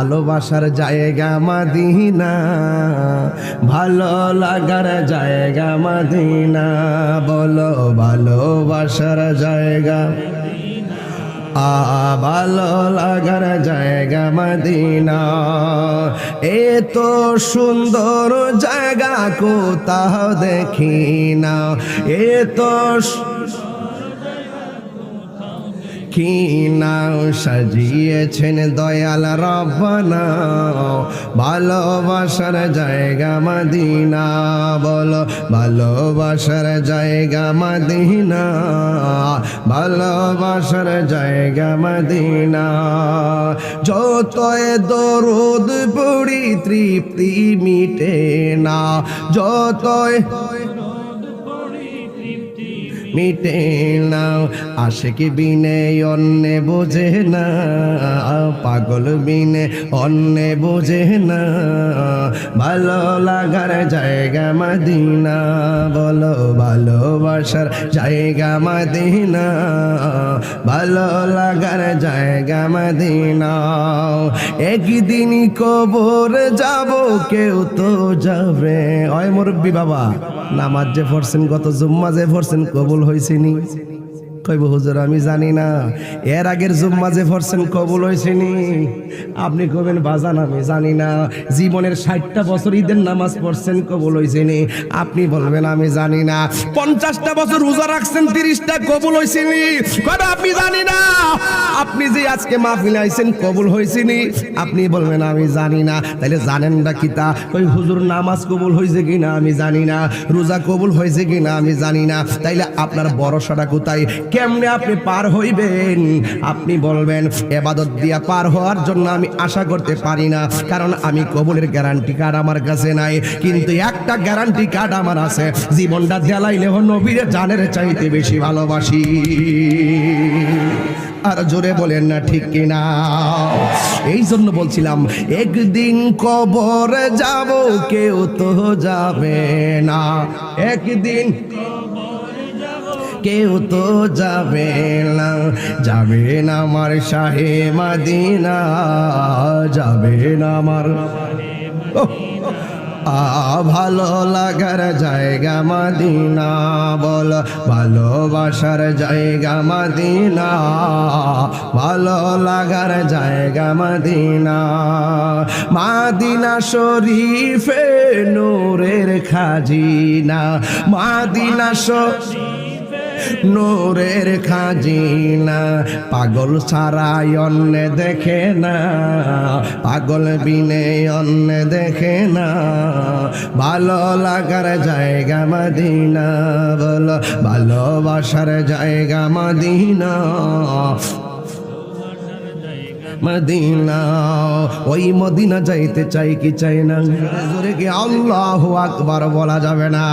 ভালোবাসার জায়গা মদিনা, ভালো লাগার জায়গা মদিনা, বলো ভালোবাসার জায়গা, ভালো লাগার জায়গা মদিনা। এত সুন্দর জায়গা কোথাও দেখি না, এত কি নাও সাজিয়েছেন দয়াল রব্বানা, ভালোবাসার জায়গা মদিনা, বলো ভালোবাসার জায়গা মদিনা, ভালোবাসার জায়গা মদিনা। যতই দরুদ পড়ি তৃপ্তি মিটে না, যতই মিটে না, আশিক বিনে অন্য বোঝে না, পাগল বিনে অন্য বোঝে না, ভালো লাগার জায়গা মদিনা, বলো ভালোবাসার জায়গা মদিনা, ভালো লাগার জায়গা মদিনা। একদিন কবর যাব কেউ তো যাবে, ওই মুরব্বী বাবা নামাজ যে পড়ছেন গত জুম্মা যে পড়ছেন কবুল হয়েছেনি? কইব হুজুর আমি জানি না। এর আগের জুম্মা যে পড়ছেন কবুল হয়েছেনি? আপনি কবেন বাজান আমি জানি না। জীবনের 60টা বছর ঈদের নামাজ পড়ছেন কবুল হয়েছেনি? আপনি বলবেন আমি জানি না। 50টা বছর রোজা রাখছেন 30টা কবুল হয়েছেনি? কবে আপনি জানি না। আপনি যে আজকে মাহফিলে আইছেন কবুল হয়েছেনি? আপনি বলবেন আমি জানি না। তাইলে জানেন না কিতা? কই হুজুর নামাজ কবুল হয়েছে কিনা আমি জানি না, রোজা কবুল হয়েছে কিনা আমি জানি না। তাইলে আপনার ভরসাটা কোথায়? কেমনে আপনি পার হইবেন? আপনি বলবেন ইবাদত দিয়া পার হওয়ার জন্য আমি আশা করতে পারি না, কারণ আমি কবুলের গ্যারান্টি কার্ড আমার কাছে নাই। কিন্তু একটা গ্যারান্টি কার্ড আমার আছে, জীবনটা জ্বালাইলেও নবীর জানের চাইতে বেশি ভালোবাসি। আর জোরে বলেন না ঠিক কিনা? এই জন্য বলছিলাম একদিন কবর যাব কেউ তো যাবে না, একদিন কেউ তো যাবে না, যাবে না আমার শাহে মদিনা, যাবে না আমার ভালো লাগার জায়গা মদিনা, বল ভালোবাসার জায়গা মদিনা, ভালো লাগার জায়গা মদিনা। মদিনা শরীফে নূরের খাজিনা, মদিনা নূরের খাজিনা, পাগল ছাড়াই অন্য দেখে না, পাগল বিনে অন্য দেখে না, ভালো লাগার জায়গা মদিনা, বলো ভালোবাসার জায়গা মদিনা, মদিনা। ওই মদিনা যাইতে চাই কি চাই না? জোরে কি আল্লাহু আকবার বলা যাবে না?